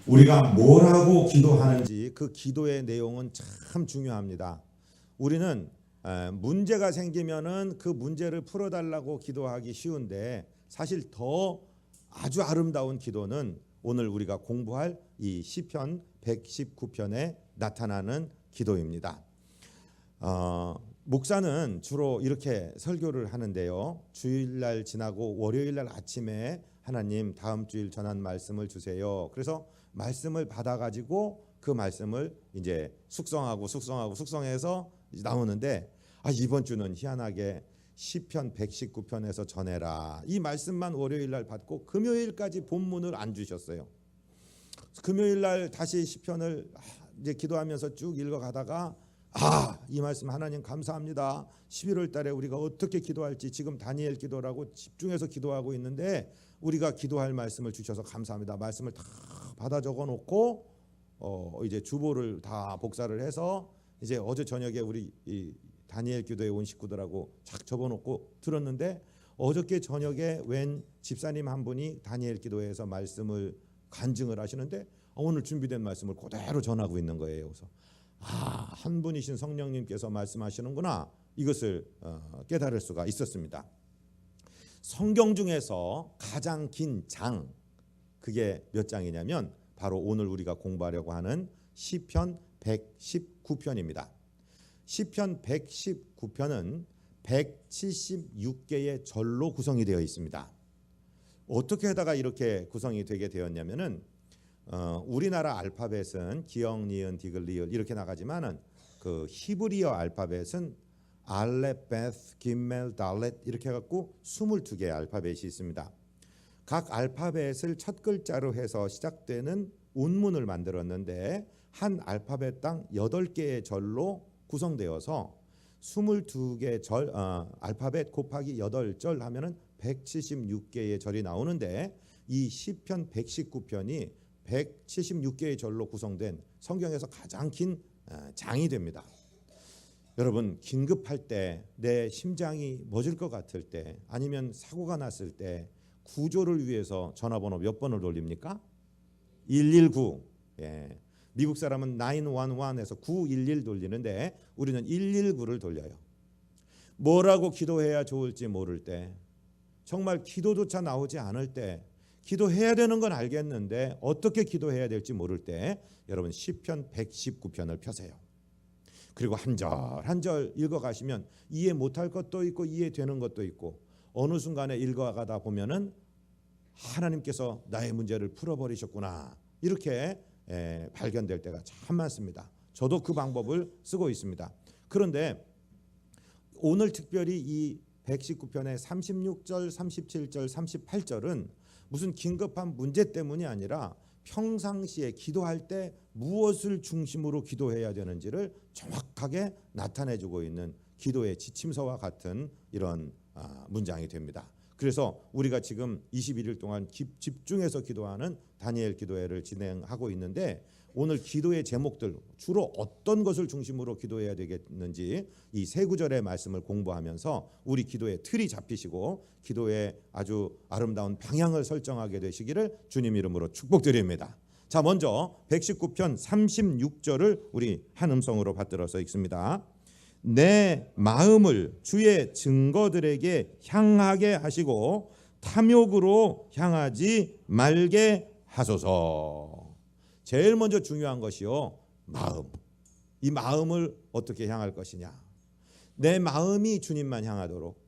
우리가 뭐라고 기도하는지 그 기도의 내용은 참 중요합니다. 우리는 문제가 생기면은 그 문제를 풀어달라고 기도하기 쉬운데 사실 더 아주 아름다운 기도는 오늘 우리가 공부할 이 시편 119편에 나타나는 기도입니다. 목사는 주로 이렇게 설교를 하는데요. 주일날 지나고 월요일날 아침에 하나님 다음 주일 전한 말씀을 주세요. 그래서 말씀을 받아가지고 그 말씀을 이제 숙성해서 나오는데 이번 주는 희한하게 시편 119편에서 전해라. 이 말씀만 월요일날 받고 금요일까지 본문을 안 주셨어요. 금요일날 다시 시편을 이제 기도하면서 쭉 읽어가다가 이 말씀 하나님 감사합니다. 11월 달에 우리가 어떻게 기도할지 지금 다니엘 기도라고 집중해서 기도하고 있는데 우리가 기도할 말씀을 주셔서 감사합니다. 말씀을 다 받아 적어 놓고 이제 주보를 다 복사를 해서 이제 어제 저녁에 우리 이 다니엘 기도에 온 식구들하고 착 접어 놓고 들었는데 어저께 저녁에 웬 집사님 한 분이 다니엘 기도에서 말씀을 간증을 하시는데 오늘 준비된 말씀을 그대로 전하고 있는 거예요. 그래서 한 분이신 성령님께서 말씀하시는구나 이것을 깨달을 수가 있었습니다. 성경 중에서 가장 긴 장 그게 몇 장이냐면 바로 오늘 우리가 공부하려고 하는 시편 119편입니다. 시편 119편은 176개의 절로 구성이 되어 있습니다. 어떻게 하다가 이렇게 구성이 되게 되었냐면은 우리나라 알파벳은 기역, 니은, 디귿, 리을 이렇게 나가지만은 그 히브리어 알파벳은 알렙, 베스, 김멜, 달렛 이렇게 해갖고 22개의 알파벳이 있습니다. 각 알파벳을 첫 글자로 해서 시작되는 운문을 만들었는데 한 알파벳당 8개의 절로 구성되어서 22개 절 알파벳 곱하기 8절 하면은 176개의 절이 나오는데 이 시편 119편이 176개의 절로 구성된 성경에서 가장 긴 장이 됩니다. 여러분 긴급할 때 내 심장이 멎을 것 같을 때 아니면 사고가 났을 때 구조를 위해서 전화번호 몇 번을 돌립니까? 119. 미국 사람은 911에서 911 돌리는데 우리는 119를 돌려요. 뭐라고 기도해야 좋을지 모를 때 정말 기도조차 나오지 않을 때 기도해야 되는 건 알겠는데 어떻게 기도해야 될지 모를 때 여러분 시편 119편을 펴세요. 그리고 한 절 한 절 읽어가시면 이해 못할 것도 있고 이해되는 것도 있고 어느 순간에 읽어가다 보면은 하나님께서 나의 문제를 풀어버리셨구나 이렇게 발견될 때가 참 많습니다. 저도 그 방법을 쓰고 있습니다. 그런데 오늘 특별히 이 119편의 36절, 37절, 38절은 무슨 긴급한 문제 때문이 아니라 평상시에 기도할 때 무엇을 중심으로 기도해야 되는지를 정확하게 나타내주고 있는 기도의 지침서와 같은 이런 문장이 됩니다. 그래서 우리가 지금 21일 동안 집중해서 기도하는 다니엘 기도회를 진행하고 있는데 오늘 기도의 제목들 주로 어떤 것을 중심으로 기도해야 되겠는지 이 세 구절의 말씀을 공부하면서 우리 기도의 틀이 잡히시고 기도의 아주 아름다운 방향을 설정하게 되시기를 주님 이름으로 축복드립니다. 자, 먼저 119편 36절을 우리 한 음성으로 받들어서 읽습니다. 내 마음을 주의 증거들에게 향하게 하시고 탐욕으로 향하지 말게 하소서. 제일 먼저 중요한 것이요 마음. 이 마음을 어떻게 향할 것이냐. 내 마음이 주님만 향하도록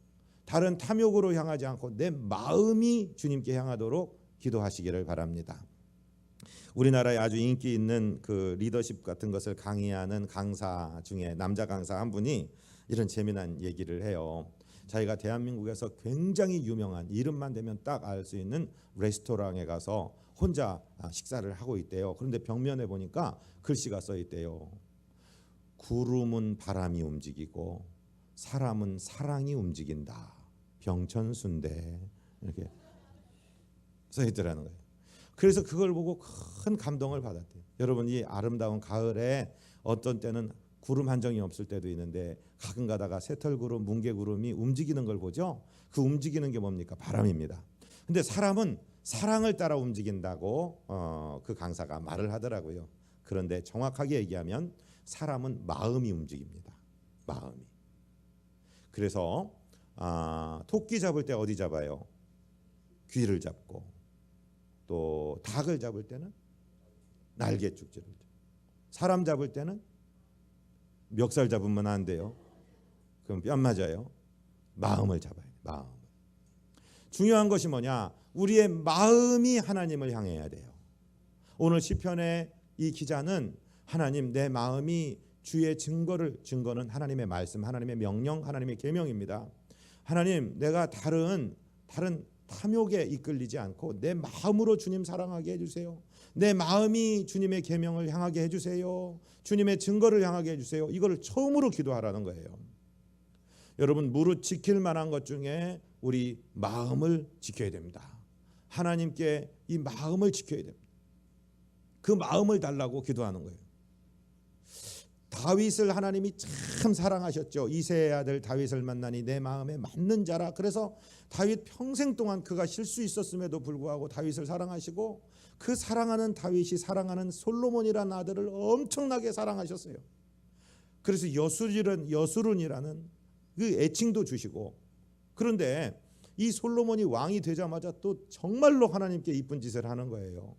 다른 탐욕으로 향하지 않고 내 마음이 주님께 향하도록 기도하시기를 바랍니다. 우리나라에 아주 인기 있는 그 리더십 같은 것을 강의하는 강사 중에 남자 강사 한 분이 이런 재미난 얘기를 해요. 자기가 대한민국에서 굉장히 유명한 이름만 대면 딱 알 수 있는 레스토랑에 가서 혼자 식사를 하고 있대요. 그런데 벽면에 보니까 글씨가 써 있대요. 구름은 바람이 움직이고 사람은 사랑이 움직인다. 병천순대 이렇게 써 있더라는 거예요. 그래서 그걸 보고 큰 감동을 받았대요. 여러분 이 아름다운 가을에 어떤 때는 구름 한 점이 없을 때도 있는데 가끔 가다가 새털구름, 뭉게구름이 움직이는 걸 보죠. 그 움직이는 게 뭡니까? 바람입니다. 근데 사람은 사랑을 따라 움직인다고 그 강사가 말을 하더라고요. 그런데 정확하게 얘기하면 사람은 마음이 움직입니다. 마음이. 그래서 토끼 잡을 때 어디 잡아요? 귀를 잡고, 또 닭을 잡을 때는 날개죽지를 잡고, 사람 잡을 때는 멱살 잡으면 안 돼요. 그럼 뺨 맞아요. 마음을 잡아야 돼요. 마음. 중요한 것이 뭐냐? 우리의 마음이 하나님을 향해야 돼요. 오늘 시편의 이 기자는 하나님, 내 마음이 주의 증거는 하나님의 말씀, 하나님의 명령, 하나님의 계명입니다. 하나님, 내가 다른 탐욕에 이끌리지 않고 내 마음으로 주님 사랑하게 해주세요. 내 마음이 주님의 계명을 향하게 해주세요. 주님의 증거를 향하게 해주세요. 이거를 처음으로 기도하라는 거예요. 여러분, 무릇 지킬 만한 것 중에 우리 마음을 지켜야 됩니다. 하나님께 이 마음을 지켜야 됩니다. 그 마음을 달라고 기도하는 거예요. 다윗을 하나님이 참 사랑하셨죠. 이새의 아들 다윗을 만나니 내 마음에 맞는 자라. 그래서 다윗 평생 동안 그가 실수 있었음에도 불구하고 다윗을 사랑하시고, 그 사랑하는 다윗이 사랑하는 솔로몬이라는 아들을 엄청나게 사랑하셨어요. 그래서 여수룬이라는 그 애칭도 주시고. 그런데 이 솔로몬이 왕이 되자마자 또 정말로 하나님께 이쁜 짓을 하는 거예요.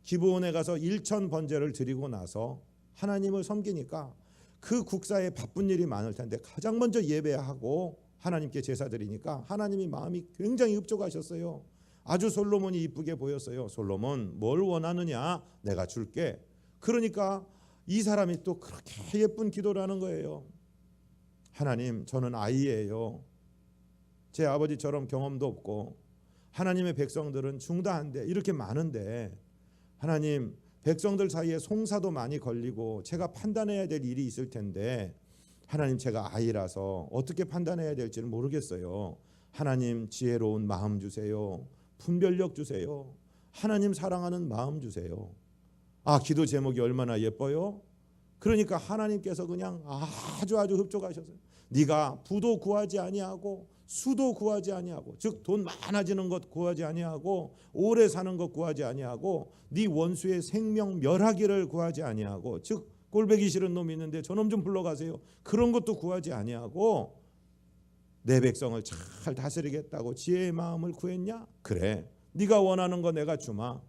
기브온에 가서 일천 번제를 드리고 나서 하나님을 섬기니까 그 국사에 바쁜 일이 많을 텐데 가장 먼저 예배하고 하나님께 제사 드리니까 하나님이 마음이 굉장히 흡족하셨어요. 아주 솔로몬이 이쁘게 보였어요. 솔로몬, 뭘 원하느냐? 내가 줄게. 그러니까 이 사람이 또 그렇게 예쁜 기도를 하는 거예요. 하나님, 저는 아이예요. 제 아버지처럼 경험도 없고 하나님의 백성들은 중다한데 이렇게 많은데, 하나님, 백성들 사이에 송사도 많이 걸리고 제가 판단해야 될 일이 있을 텐데, 하나님, 제가 아이라서 어떻게 판단해야 될지를 모르겠어요. 하나님, 지혜로운 마음 주세요. 분별력 주세요. 하나님 사랑하는 마음 주세요. 기도 제목이 얼마나 예뻐요. 그러니까 하나님께서 그냥 아주 흡족하셨어요. 네가 부도 구하지 아니하고 수도 구하지 아니하고, 즉 돈 많아지는 것 구하지 아니하고, 오래 사는 것 구하지 아니하고, 네 원수의 생명 멸하기를 구하지 아니하고, 즉 꼴보기 싫은 놈이 있는데 저놈 좀 불러가세요. 그런 것도 구하지 아니하고 내 백성을 잘 다스리겠다고 지혜의 마음을 구했냐? 그래, 네가 원하는 거 내가 주마.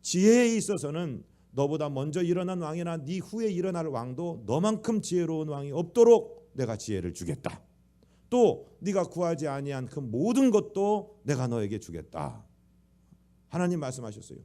지혜에 있어서는 너보다 먼저 일어난 왕이나 네 후에 일어날 왕도 너만큼 지혜로운 왕이 없도록 내가 지혜를 주겠다. 또 네가 구하지 아니한 그 모든 것도 내가 너에게 주겠다. 하나님 말씀하셨어요.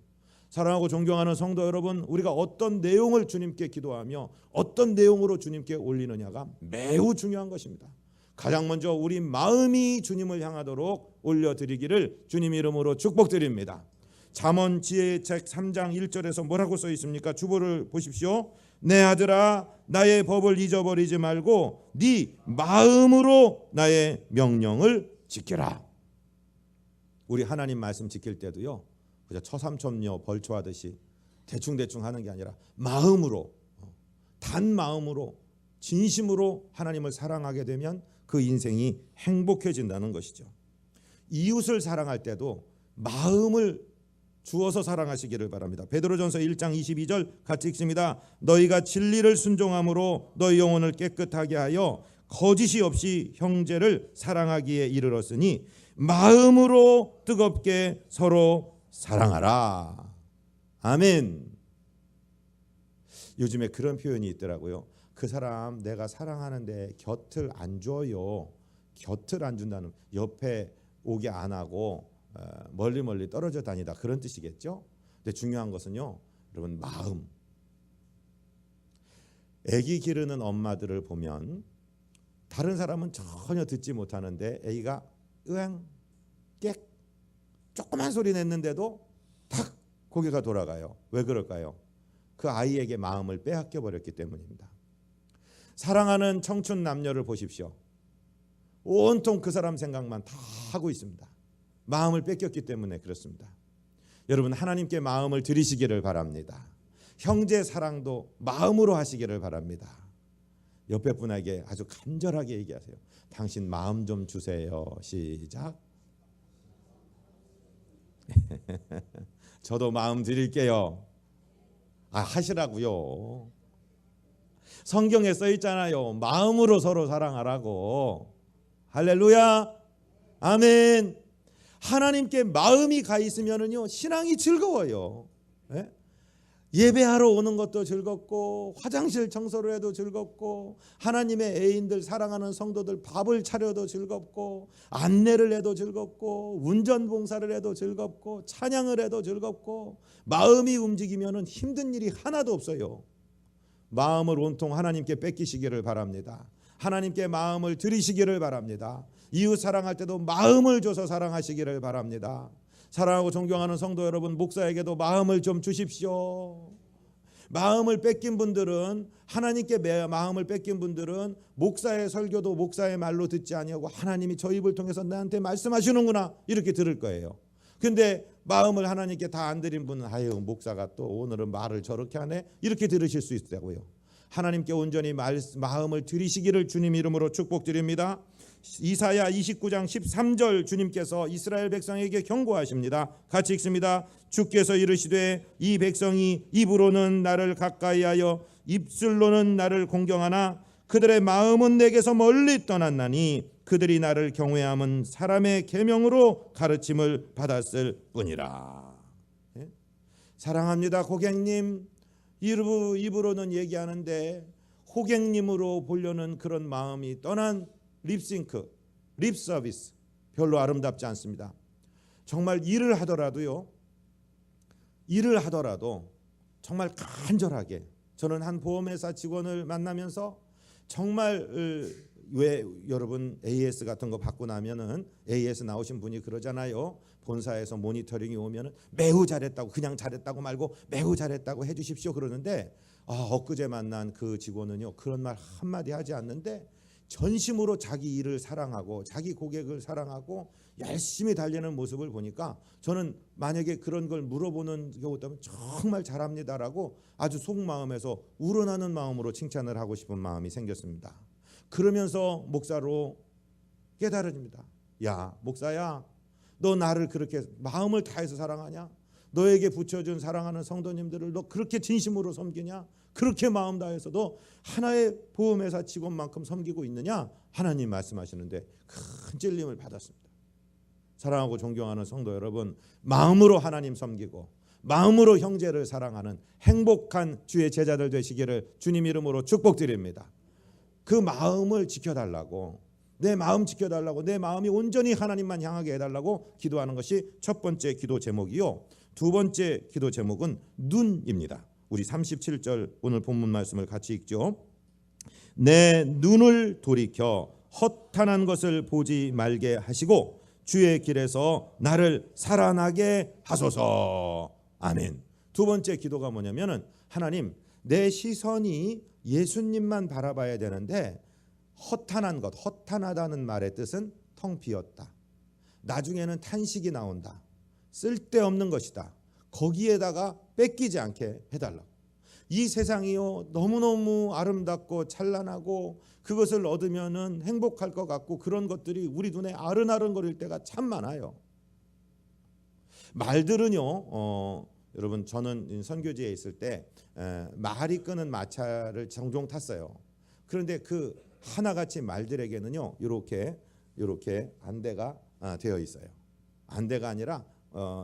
사랑하고 존경하는 성도 여러분, 우리가 어떤 내용을 주님께 기도하며 어떤 내용으로 주님께 올리느냐가 매우 중요한 것입니다. 가장 먼저 우리 마음이 주님을 향하도록 올려드리기를 주님 이름으로 축복드립니다. 잠언 지혜의 책 3장 1절에서 뭐라고 써 있습니까? 주보를 보십시오. 내 아들아, 나의 법을 잊어버리지 말고 네 마음으로 나의 명령을 지켜라. 우리 하나님 말씀 지킬 때도요, 그저 처삼촌녀 벌초하듯이 대충 하는 게 아니라 마음으로, 단 마음으로, 진심으로 하나님을 사랑하게 되면 그 인생이 행복해진다는 것이죠. 이웃을 사랑할 때도 마음을 주어서 사랑하시기를 바랍니다. 베드로전서 1장 22절 같이 읽습니다. 너희가 진리를 순종함으로 너희 영혼을 깨끗하게 하여 거짓이 없이 형제를 사랑하기에 이르렀으니 마음으로 뜨겁게 서로 사랑하라. 아멘. 요즘에 그런 표현이 있더라고요. 그 사람 내가 사랑하는데 곁을 안 줘요. 곁을 안 준다는, 옆에 오게 안 하고 멀리 떨어져 다니다, 그런 뜻이겠죠. 근데 중요한 것은요, 여러분, 마음. 아기 기르는 엄마들을 보면 다른 사람은 전혀 듣지 못하는데 아기가 으앙 꽥 조그만 소리 냈는데도 탁 고개가 돌아가요. 왜 그럴까요? 그 아이에게 마음을 빼앗겨 버렸기 때문입니다. 사랑하는 청춘 남녀를 보십시오. 온통 그 사람 생각만 다 하고 있습니다. 마음을 뺏겼기 때문에 그렇습니다. 여러분, 하나님께 마음을 드리시기를 바랍니다. 형제 사랑도 마음으로 하시기를 바랍니다. 옆에 분에게 아주 간절하게 얘기하세요. 당신 마음 좀 주세요. 시작. 저도 마음 드릴게요. 하시라고요. 성경에 써 있잖아요. 마음으로 서로 사랑하라고. 할렐루야. 아멘. 하나님께 마음이 가 있으면은요 신앙이 즐거워요. 예? 예배하러 오는 것도 즐겁고 화장실 청소를 해도 즐겁고 하나님의 애인들 사랑하는 성도들 밥을 차려도 즐겁고 안내를 해도 즐겁고 운전 봉사를 해도 즐겁고 찬양을 해도 즐겁고 마음이 움직이면은 힘든 일이 하나도 없어요. 마음을 온통 하나님께 뺏기시기를 바랍니다. 하나님께 마음을 드리시기를 바랍니다. 이웃 사랑할 때도 마음을 줘서 사랑하시기를 바랍니다. 사랑하고 존경하는 성도 여러분, 목사에게도 마음을 좀 주십시오. 마음을 뺏긴 분들은 하나님께 마음을 뺏긴 분들은 목사의 설교도 목사의 말로 듣지 아니하고 하나님이 저 입을 통해서 나한테 말씀하시는구나 이렇게 들을 거예요. 근데 마음을 하나님께 다 안 드린 분은 아유 목사가 또 오늘은 말을 저렇게 하네 이렇게 들으실 수 있다고요. 하나님께 온전히 마음을 드리시기를 주님 이름으로 축복드립니다. 이사야 29장 13절 주님께서 이스라엘 백성에게 경고하십니다. 같이 읽습니다. 주께서 이르시되 이 백성이 입으로는 나를 가까이하여 입술로는 나를 공경하나 그들의 마음은 내게서 멀리 떠났나니 그들이 나를 경외함은 사람의 계명으로 가르침을 받았을 뿐이라. 예? 사랑합니다 고객님. 입으로는 얘기하는데 호객님으로 보려는 그런 마음이 떠난 립싱크, 립서비스 별로 아름답지 않습니다. 정말 일을 하더라도 정말 간절하게 저는 한 보험회사 직원을 만나면서 정말 왜 여러분 AS 같은 거 받고 나면은 AS 나오신 분이 그러잖아요. 본사에서 모니터링이 오면은 매우 잘했다고 그냥 잘했다고 말고 매우 잘했다고 해주십시오 그러는데 엊그제 만난 그 직원은요 그런 말 한마디 하지 않는데 전심으로 자기 일을 사랑하고 자기 고객을 사랑하고 열심히 달리는 모습을 보니까 저는 만약에 그런 걸 물어보는 경우 있다면 정말 잘합니다라고 아주 속마음에서 우러나는 마음으로 칭찬을 하고 싶은 마음이 생겼습니다. 그러면서 목사로 깨달아집니다. 야 목사야 너 나를 그렇게 마음을 다해서 사랑하냐? 너에게 붙여준 사랑하는 성도님들을 너 그렇게 진심으로 섬기냐? 그렇게 마음 다해서 너 하나의 보험회사 직원만큼 섬기고 있느냐? 하나님 말씀하시는데 큰 찔림을 받았습니다. 사랑하고 존경하는 성도 여러분, 마음으로 하나님 섬기고 마음으로 형제를 사랑하는 행복한 주의 제자들 되시기를 주님 이름으로 축복드립니다. 그 마음을 지켜달라고, 내 마음 지켜달라고, 내 마음이 온전히 하나님만 향하게 해달라고 기도하는 것이 첫 번째 기도 제목이요. 두 번째 기도 제목은 눈입니다. 우리 37절 오늘 본문 말씀을 같이 읽죠. 내 눈을 돌이켜 허탄한 것을 보지 말게 하시고 주의 길에서 나를 살아나게 하소서. 아멘. 두 번째 기도가 뭐냐면은 하나님 내 시선이 예수님만 바라봐야 되는데 허탄한 것, 허탄하다는 말의 뜻은 텅 비었다. 나중에는 탄식이 나온다. 쓸데없는 것이다. 거기에다가 뺏기지 않게 해달라고. 이 세상이요 너무너무 아름답고 찬란하고 그것을 얻으면은 행복할 것 같고 그런 것들이 우리 눈에 아른아른거릴 때가 참 많아요. 말들은요 여러분 저는 선교지에 있을 때 말이 끄는 마차를 종종 탔어요. 그런데 그 하나같이 말들에게는요 이렇게 안대가 되어 있어요. 안대가 아니라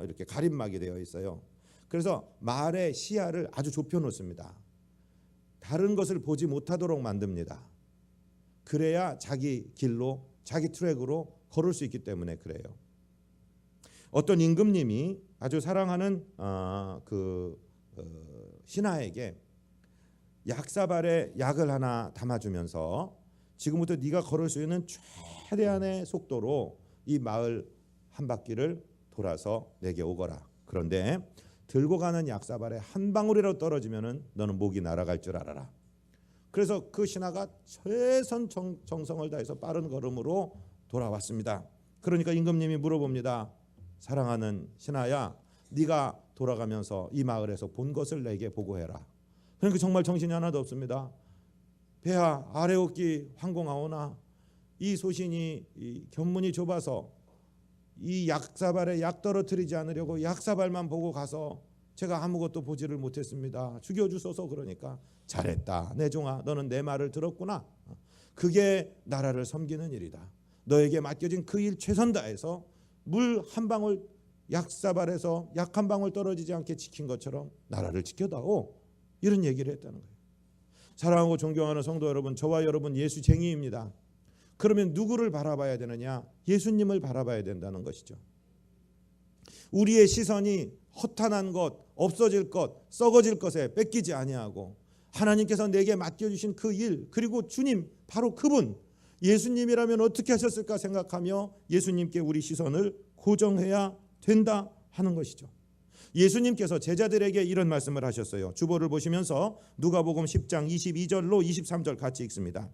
이렇게 가림막이 되어 있어요. 그래서 말의 시야를 아주 좁혀 놓습니다. 다른 것을 보지 못하도록 만듭니다. 그래야 자기 길로 자기 트랙으로 걸을 수 있기 때문에 그래요. 어떤 임금님이 아주 사랑하는 신하에게 약사발에 약을 하나 담아주면서 지금부터 네가 걸을 수 있는 최대한의 속도로 이 마을 한 바퀴를 돌아서 내게 오거라. 그런데 들고 가는 약사발에 한 방울이라도 떨어지면은 너는 목이 날아갈 줄 알아라. 그래서 그 신하가 최선 정성을 다해서 빠른 걸음으로 돌아왔습니다. 그러니까 임금님이 물어봅니다. 사랑하는 신하야, 네가 돌아가면서 이 마을에서 본 것을 내게 보고해라. 그러니까 정말 정신이 하나도 없습니다. 폐하 아래옵기 황공하오나 이 소신이 이 견문이 좁아서 이 약사발에 약 떨어뜨리지 않으려고 약사발만 보고 가서 제가 아무것도 보지를 못했습니다. 죽여주소서. 그러니까 잘했다. 내 종아, 너는 내 말을 들었구나. 그게 나라를 섬기는 일이다. 너에게 맡겨진 그 일 최선 다해서 물 한 방울, 약사발에서 약 한 방울 떨어지지 않게 지킨 것처럼 나라를 지켜다오. 이런 얘기를 했다는 거예요. 사랑하고 존경하는 성도 여러분, 저와 여러분 예수쟁이입니다. 그러면 누구를 바라봐야 되느냐? 예수님을 바라봐야 된다는 것이죠. 우리의 시선이 허탄한 것, 없어질 것, 썩어질 것에 뺏기지 아니하고 하나님께서 내게 맡겨주신 그 일, 그리고 주님, 바로 그분, 예수님이라면 어떻게 하셨을까 생각하며 예수님께 우리 시선을 고정해야 된다 하는 것이죠. 예수님께서 제자들에게 이런 말씀을 하셨어요. 주보를 보시면서 누가복음 10장 22절로 23절 같이 읽습니다.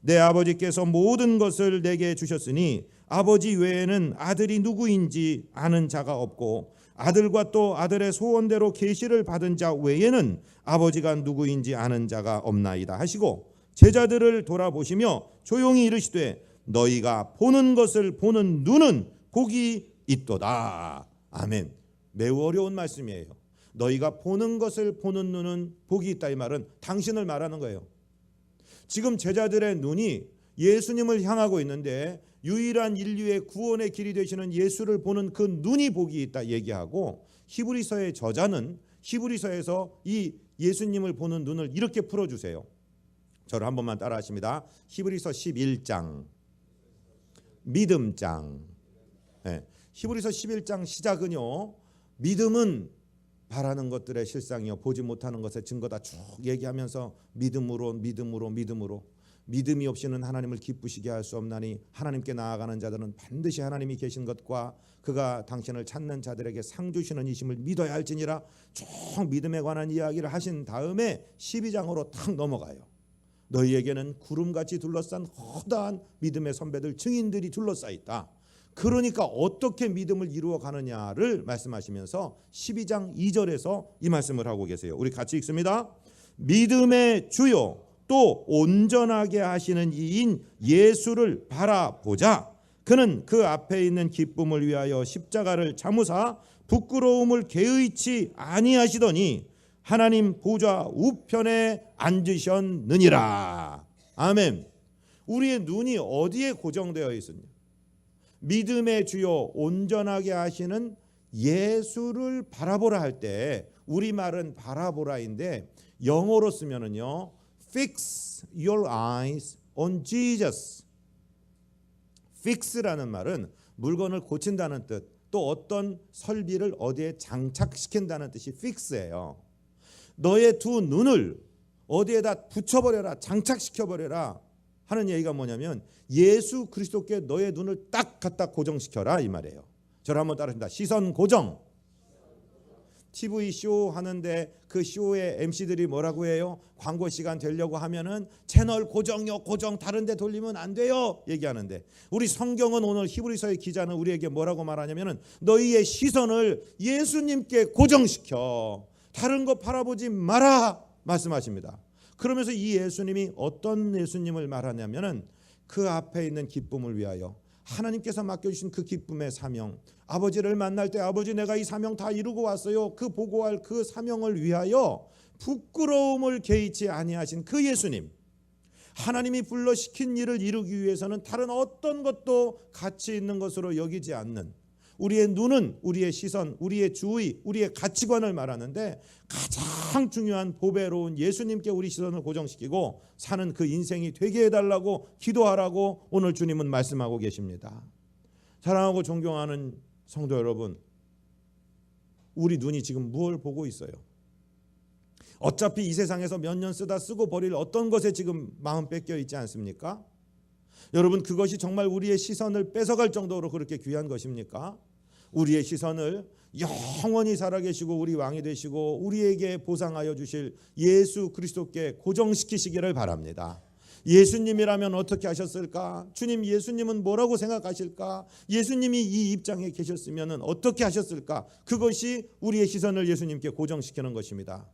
내 아버지께서 모든 것을 내게 주셨으니 아버지 외에는 아들이 누구인지 아는 자가 없고 아들과 또 아들의 소원대로 계시를 받은 자 외에는 아버지가 누구인지 아는 자가 없나이다 하시고 제자들을 돌아보시며 조용히 이르시되 너희가 보는 것을 보는 눈은 복이 있도다. 아멘. 매우 어려운 말씀이에요. 너희가 보는 것을 보는 눈은 복이 있다. 이 말은 당신을 말하는 거예요. 지금 제자들의 눈이 예수님을 향하고 있는데 유일한 인류의 구원의 길이 되시는 예수를 보는 그 눈이 복이 있다 얘기하고, 히브리서의 저자는 히브리서에서 이 예수님을 보는 눈을 이렇게 풀어주세요. 저를 한 번만 따라 하십니다. 히브리서 11장 믿음장. 네. 히브리서 11장 시작은요, 믿음은 바라는 것들의 실상이요 보지 못하는 것의 증거다 쭉 얘기하면서 믿음으로 믿음이 없이는 하나님을 기쁘시게 할 수 없나니 하나님께 나아가는 자들은 반드시 하나님이 계신 것과 그가 당신을 찾는 자들에게 상 주시는 이심을 믿어야 할지니라 쭉 믿음에 관한 이야기를 하신 다음에 12장으로 탁 넘어가요. 너희에게는 구름같이 둘러싼 허다한 믿음의 선배들 증인들이 둘러싸 있다. 그러니까 어떻게 믿음을 이루어 가느냐를 말씀하시면서 12장 2절에서 이 말씀을 하고 계세요. 우리 같이 읽습니다. 믿음의 주요 또 온전하게 하시는 이인 예수를 바라보자. 그는 그 앞에 있는 기쁨을 위하여 십자가를 참으사 부끄러움을 개의치 아니하시더니 하나님 보좌 우편에 앉으셨느니라. 아멘. 우리의 눈이 어디에 고정되어 있느냐? 믿음의 주요 온전하게 하시는 예수를 바라보라 할 때 우리말은 바라보라인데 영어로 쓰면은요 Fix your eyes on Jesus. Fix라는 말은 물건을 고친다는 뜻, 또 어떤 설비를 어디에 장착시킨다는 뜻이 fix예요. 너의 두 눈을 어디에다 붙여버려라, 장착시켜버려라 하는 얘기가 뭐냐면 예수 그리스도께 너의 눈을 딱 갖다 고정시켜라 이 말이에요. 저를 한번 따라합니다. 시선 고정. TV 쇼 하는데 그 쇼의 MC들이 뭐라고 해요? 광고 시간 되려고 하면은 채널 고정요, 고정, 다른 데 돌리면 안 돼요 얘기하는데, 우리 성경은 오늘 히브리서의 기자는 우리에게 뭐라고 말하냐면은 너희의 시선을 예수님께 고정시켜 다른 거 바라보지 마라 말씀하십니다. 그러면서 이 예수님이 어떤 예수님을 말하냐면은 그 앞에 있는 기쁨을 위하여 하나님께서 맡겨주신 그 기쁨의 사명, 아버지를 만날 때 아버지 내가 이 사명 다 이루고 왔어요, 그 보고할 그 사명을 위하여 부끄러움을 개의치 아니하신 그 예수님, 하나님이 불러시킨 일을 이루기 위해서는 다른 어떤 것도 가치 있는 것으로 여기지 않는, 우리의 눈은 우리의 시선, 우리의 주의, 우리의 가치관을 말하는데 가장 중요한 보배로운 예수님께 우리 시선을 고정시키고 사는 그 인생이 되게 해달라고 기도하라고 오늘 주님은 말씀하고 계십니다. 사랑하고 존경하는 성도 여러분, 우리 눈이 지금 무엇을 보고 있어요? 어차피 이 세상에서 몇 년 쓰다 쓰고 버릴 어떤 것에 지금 마음 뺏겨 있지 않습니까? 여러분, 그것이 정말 우리의 시선을 뺏어갈 정도로 그렇게 귀한 것입니까? 우리의 시선을 영원히 살아계시고 우리 왕이 되시고 우리에게 보상하여 주실 예수 그리스도께 고정시키시기를 바랍니다. 예수님이라면 어떻게 하셨을까? 주님, 예수님은 뭐라고 생각하실까? 예수님이 이 입장에 계셨으면 어떻게 하셨을까? 그것이 우리의 시선을 예수님께 고정시키는 것입니다.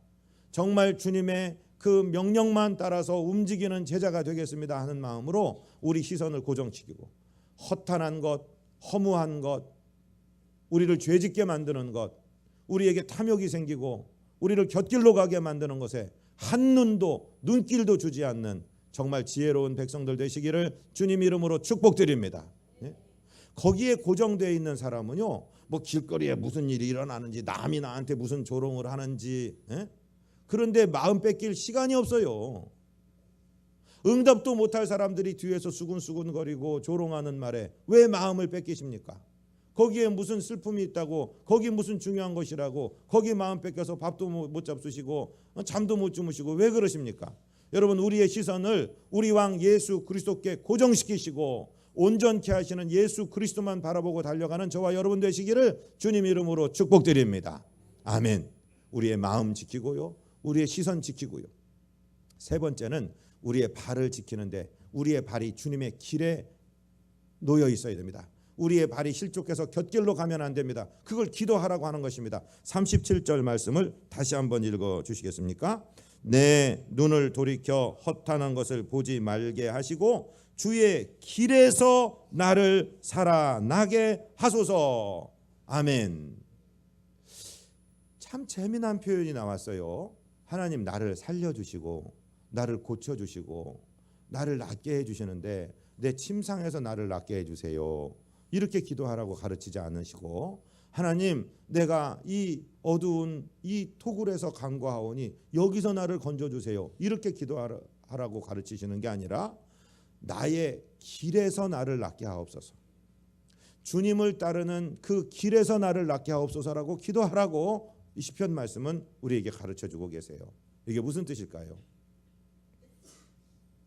정말 주님의 그 명령만 따라서 움직이는 제자가 되겠습니다 하는 마음으로 우리 시선을 고정시키고 허탄한 것, 허무한 것, 우리를 죄짓게 만드는 것, 우리에게 탐욕이 생기고 우리를 곁길로 가게 만드는 것에 한눈도 눈길도 주지 않는 정말 지혜로운 백성들 되시기를 주님 이름으로 축복드립니다. 예? 거기에 고정되어 있는 사람은요, 뭐 길거리에 무슨 일이 일어나는지, 남이 나한테 무슨 조롱을 하는지, 예? 그런데 마음 뺏길 시간이 없어요. 응답도 못할 사람들이 뒤에서 수군수군거리고 조롱하는 말에 왜 마음을 뺏기십니까? 거기에 무슨 슬픔이 있다고, 거기 무슨 중요한 것이라고, 거기 마음 뺏겨서 밥도 못 잡수시고 잠도 못 주무시고 왜 그러십니까? 여러분, 우리의 시선을 우리 왕 예수 그리스도께 고정시키시고 온전케 하시는 예수 그리스도만 바라보고 달려가는 저와 여러분 되시기를 주님 이름으로 축복드립니다. 아멘. 우리의 마음 지키고요, 우리의 시선 지키고요. 세 번째는 우리의 발을 지키는데 우리의 발이 주님의 길에 놓여 있어야 됩니다. 우리의 발이 실족해서 곁길로 가면 안 됩니다. 그걸 기도하라고 하는 것입니다. 37절 말씀을 다시 한번 읽어 주시겠습니까? 내 눈을 돌이켜 허탄한 것을 보지 말게 하시고 주의 길에서 나를 살아나게 하소서. 아멘. 참 재미난 표현이 나왔어요. 하나님 나를 살려주시고 나를 고쳐주시고 나를 낫게 해주시는데 내 침상에서 나를 낫게 해주세요. 이렇게 기도하라고 가르치지 않으시고, 하나님 내가 이 어두운 이 토굴에서 간구하오니 여기서 나를 건져주세요. 이렇게 기도하라고 가르치시는 게 아니라 나의 길에서 나를 낫게 하옵소서. 주님을 따르는 그 길에서 나를 낫게 하옵소서라고 기도하라고 이 시편 말씀은 우리에게 가르쳐주고 계세요. 이게 무슨 뜻일까요?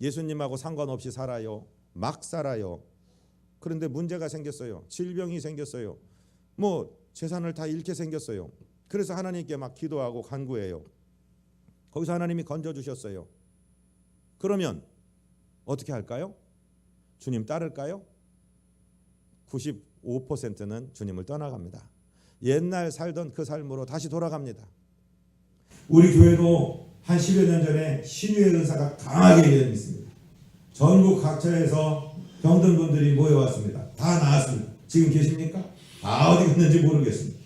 예수님하고 상관없이 살아요. 막 살아요. 그런데 문제가 생겼어요. 질병이 생겼어요. 뭐 재산을 다 잃게 생겼어요. 그래서 하나님께 막 기도하고 간구해요. 거기서 하나님이 건져주셨어요. 그러면 어떻게 할까요? 주님 따를까요? 95%는 주님을 떠나갑니다. 옛날 살던 그 삶으로 다시 돌아갑니다. 우리 교회도 한 10여 년 전에 신유의 은사가 강하게 일어났습니다. 전국 각처에서 병든 분들이 모여왔습니다. 다 나았습니다. 지금 계십니까? 다 어디 갔는지 모르겠습니다.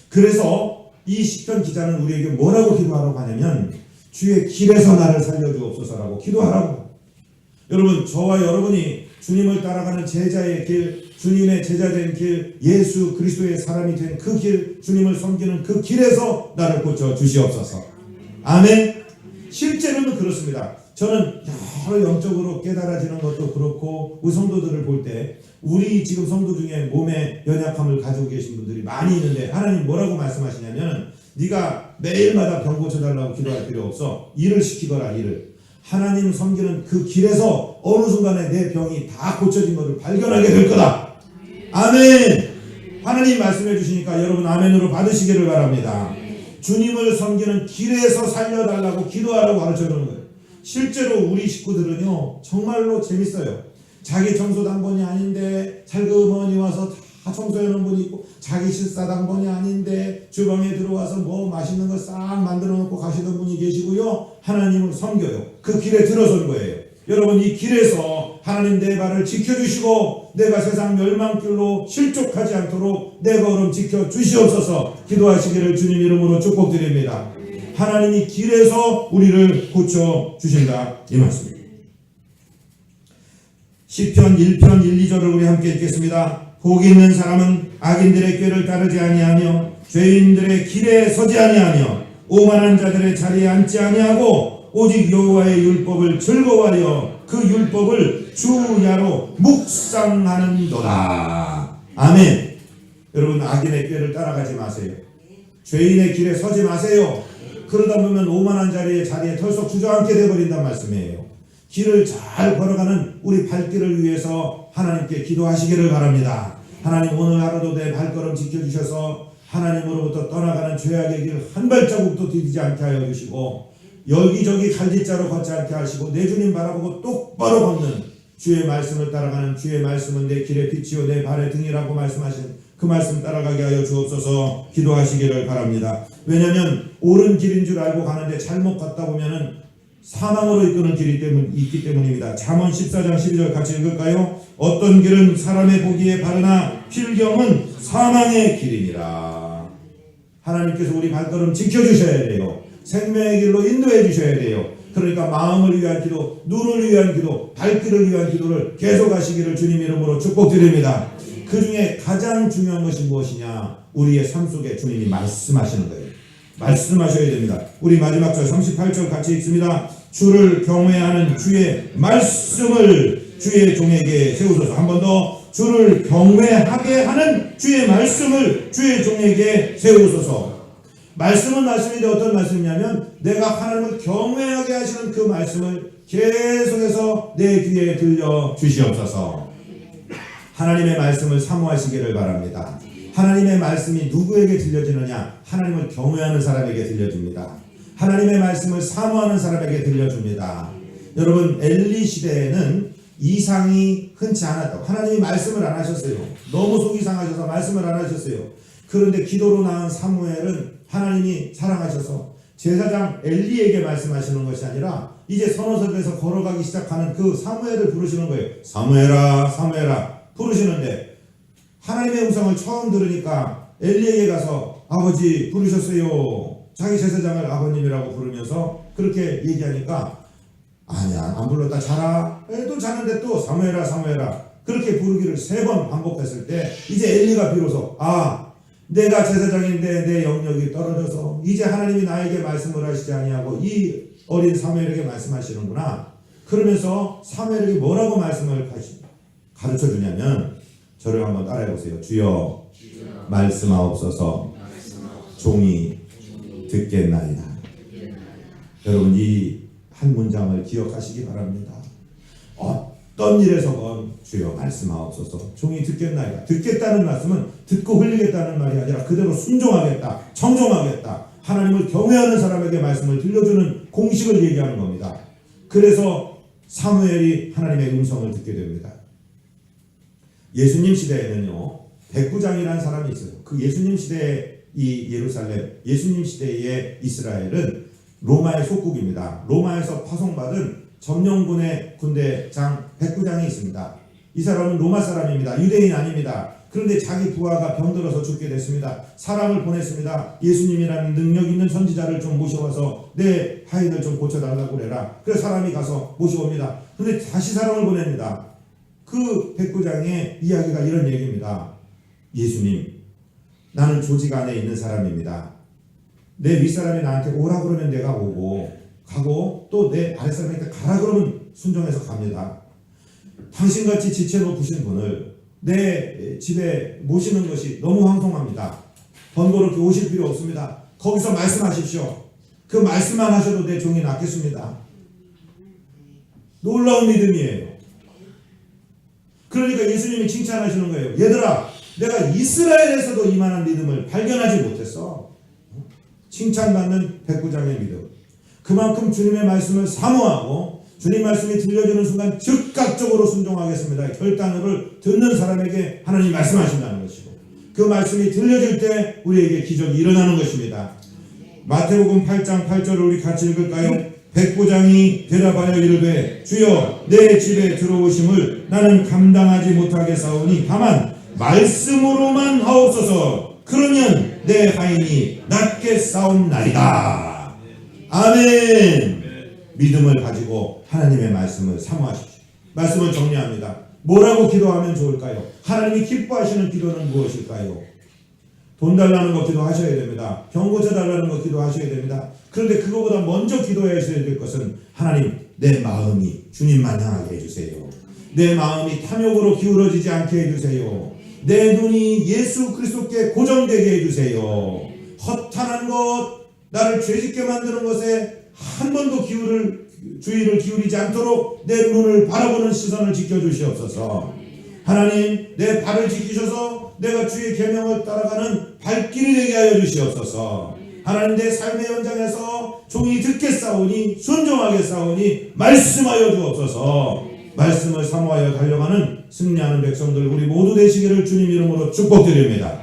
그래서 이 시편 기자는 우리에게 뭐라고 기도하라고 하냐면 주의 길에서 나를 살려주옵소서라고 기도하라고. 여러분, 저와 여러분이 주님을 따라가는 제자의 길, 주님의 제자된 길, 예수 그리스도의 사람이 된 그 길, 주님을 섬기는 그 길에서 나를 고쳐 주시옵소서. 아멘. 실제로는 그렇습니다. 저는 여러 영적으로 깨달아지는 것도 그렇고 우리 성도들을 볼 때 우리 지금 성도 중에 몸에 연약함을 가지고 계신 분들이 많이 있는데 하나님 뭐라고 말씀하시냐면 네가 매일마다 병 고쳐달라고 기도할 필요 없어. 일을 시키거라. 일을. 하나님 섬기는 그 길에서 어느 순간에 내 병이 다 고쳐진 것을 발견하게 될 거다. 아멘. 하나님 말씀해 주시니까 여러분 아멘으로 받으시기를 바랍니다. 주님을 섬기는 길에서 살려달라고 기도하라고 가르쳐주는 거예요. 실제로 우리 식구들은요 정말로 재밌어요. 자기 청소당번이 아닌데 살그머니 와서 다 청소해놓은 분이 있고, 자기 실사당번이 아닌데 주방에 들어와서 뭐 맛있는 거 싹 만들어 놓고 가시던 분이 계시고요. 하나님을 섬겨요. 그 길에 들어선 거예요. 여러분, 이 길에서 하나님 내 발을 지켜주시고 내가 세상 멸망길로 실족하지 않도록 내 걸음 지켜주시옵소서 기도하시기를 주님 이름으로 축복드립니다. 하나님이 길에서 우리를 고쳐주신다 이 말씀입니다. 시편 1편 1, 2절을 우리 함께 읽겠습니다. 복이 있는 사람은 악인들의 꾀를 따르지 아니하며 죄인들의 길에 서지 아니하며 오만한 자들의 자리에 앉지 아니하고 오직 여호와의 율법을 즐거워하여 그 율법을 주야로 묵상하는도다. 아멘. 여러분, 악인의 꾀를 따라가지 마세요. 죄인의 길에 서지 마세요. 그러다 보면 오만한 자리에 털썩 주저앉게 되어버린단 말씀이에요. 길을 잘 걸어가는 우리 발길을 위해서 하나님께 기도하시기를 바랍니다. 하나님, 오늘 하루도 내 발걸음 지켜주셔서 하나님으로부터 떠나가는 죄악의 길 한 발자국도 디디지 않게 하여 주시고 여기저기 갈짓자로 걷지 않게 하시고 내 주님 바라보고 똑바로 걷는 주의 말씀을 따라가는, 주의 말씀은 내 길의 빛이요 내 발의 등이라고 말씀하신 그 말씀 따라가게 하여 주옵소서 기도하시기를 바랍니다. 왜냐하면 옳은 길인 줄 알고 가는데 잘못 갔다 보면은 사망으로 이끄는 길이 있기 때문입니다. 잠언 14장 12절 같이 읽을까요? 어떤 길은 사람의 보기에 바르나 필경은 사망의 길이니라. 하나님께서 우리 발걸음 지켜주셔야 돼요. 생명의 길로 인도해 주셔야 돼요. 그러니까 마음을 위한 기도, 눈을 위한 기도, 발길을 위한 기도를 계속 하시기를 주님 이름으로 축복드립니다. 그 중에 가장 중요한 것이 무엇이냐? 우리의 삶 속에 주님이 말씀하시는 거예요. 말씀하셔야 됩니다. 우리 마지막 절 38절 같이 읽습니다. 주를 경외하는 주의 말씀을 주의 종에게 세우소서. 한 번 더. 주를 경외하게 하는 주의 말씀을 주의 종에게 세우소서. 말씀은 말씀인데 어떤 말씀이냐면 내가 하나님을 경외하게 하시는 그 말씀을 계속해서 내 귀에 들려 주시옵소서. 하나님의 말씀을 사모하시기를 바랍니다. 하나님의 말씀이 누구에게 들려지느냐? 하나님을 경외하는 사람에게 들려집니다. 하나님의 말씀을 사모하는 사람에게 들려줍니다. 여러분, 엘리 시대에는 이상이 흔치 않았다고. 하나님이 말씀을 안 하셨어요. 너무 속이 상하셔서 말씀을 안 하셨어요. 그런데 기도로 낳은 사무엘은 하나님이 사랑하셔서 제사장 엘리에게 말씀하시는 것이 아니라 이제 선호석에서 걸어가기 시작하는 그 사무엘을 부르시는 거예요. 사무엘아, 사무엘아 부르시는데 하나님의 음성을 처음 들으니까 엘리에게 가서 아버지 부르셨어요. 자기 제사장을 아버님이라고 부르면서 그렇게 얘기하니까 아니야, 안 불렀다, 자라. 또 자는데 또 사무엘아, 사무엘아 그렇게 부르기를 3번 반복했을 때 이제 엘리가 비로소 내가 제사장인데 내 영역이 떨어져서 이제 하나님이 나에게 말씀을 하시지 아니하고 이 어린 사무엘에게 말씀하시는구나. 그러면서 사무엘에게 뭐라고 말씀을 가르쳐 주냐면 저를 한번 따라해 보세요. 주여 말씀하옵소서. 종이 듣겠나이다. 여러분, 이 한 문장을 기억하시기 바랍니다. 어떤 일에서건 주여 말씀하옵소서. 종이 듣겠나이다. 듣겠다는 말씀은 듣고 흘리겠다는 말이 아니라 그대로 순종하겠다, 청종하겠다, 하나님을 경외하는 사람에게 말씀을 들려주는 공식을 얘기하는 겁니다. 그래서 사무엘이 하나님의 음성을 듣게 됩니다. 예수님 시대에는요, 백부장이라는 사람이 있어요. 그 예수님 시대의 이 예루살렘, 예수님 시대의 이스라엘은 로마의 속국입니다. 로마에서 파송받은 점령군의 군대장 백부장이 있습니다. 이 사람은 로마 사람입니다. 유대인 아닙니다. 그런데 자기 부하가 병들어서 죽게 됐습니다. 사람을 보냈습니다. 예수님이라는 능력 있는 선지자를 좀 모셔와서 내 하인을 좀 고쳐달라고 그래라. 그래서 사람이 가서 모셔옵니다. 그런데 다시 사람을 보냅니다. 그 백부장의 이야기가 이런 얘기입니다. 예수님, 나는 조직 안에 있는 사람입니다. 내 윗사람이 나한테 오라 그러면 내가 오고 가고 또 내 아랫사람한테 가라 그러면 순종해서 갑니다. 당신같이 지체 높으신 분을 내 집에 모시는 것이 너무 황송합니다. 번거롭게 오실 필요 없습니다. 거기서 말씀하십시오. 그 말씀만 하셔도 내 종이 낫겠습니다. 놀라운 믿음이에요. 그러니까 예수님이 칭찬하시는 거예요. 얘들아, 내가 이스라엘에서도 이만한 믿음을 발견하지 못했어. 칭찬받는 백부장의 믿음. 그만큼 주님의 말씀을 사모하고 주님 말씀이 들려주는 순간 즉각적으로 순종하겠습니다. 결단을 듣는 사람에게 하나님이 말씀하신다는 것이고 그 말씀이 들려질 때 우리에게 기적이 일어나는 것입니다. 마태복음 8장 8절을 우리 같이 읽을까요? 백부장이 대답하여 이르되 주여 내 집에 들어오심을 나는 감당하지 못하겠사오니 다만 말씀으로만 하옵소서. 그러면 내 하인이 낫겠사옵나이다. 아멘. 믿음을 가지고 하나님의 말씀을 사모하십시오. 말씀을 정리합니다. 뭐라고 기도하면 좋을까요? 하나님이 기뻐하시는 기도는 무엇일까요? 돈 달라는 거 기도하셔야 됩니다. 병 고쳐달라는 거 기도하셔야 됩니다. 그런데 그거보다 먼저 기도하셔야 될 것은 하나님, 내 마음이 주님만 향하게 해주세요. 내 마음이 탐욕으로 기울어지지 않게 해주세요. 내 눈이 예수 그리스도께 고정되게 해주세요. 허탄한 것, 나를 죄짓게 만드는 것에 한 번도 주의를 기울이지 않도록 내 눈을 바라보는 시선을 지켜주시옵소서. 하나님, 내 발을 지키셔서 내가 주의 계명을 따라가는 발길이 되게 하여 주시옵소서. 하나님, 내 삶의 현장에서 종이 듣겠사오니 순종하겠사오니 말씀하여 주옵소서. 말씀을 사모하여 달려가는 승리하는 백성들 우리 모두 되시기를 주님 이름으로 축복드립니다.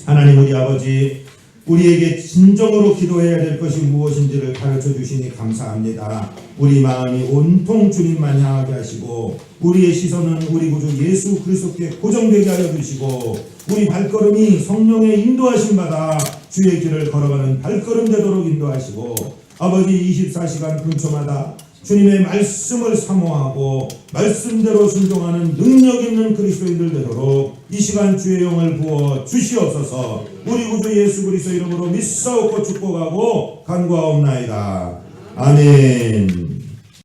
하나님, 우리 아버지, 우리에게 진정으로 기도해야 될 것이 무엇인지를 가르쳐 주시니 감사합니다. 우리 마음이 온통 주님만 향하게 하시고 우리의 시선은 우리 구주 예수 그리스도께 고정되게 하여 주시고 우리 발걸음이 성령의 인도하심 받아 주의 길을 걸어가는 발걸음 되도록 인도하시고 아버지 24시간 근처마다 주님의 말씀을 사모하고 말씀대로 순종하는 능력 있는 그리스도인들 되도록 이 시간 주의 영을 부어 주시옵소서. 우리 구주 예수 그리스도 이름으로 믿사옵고 축복하고 간구하옵나이다. 아멘.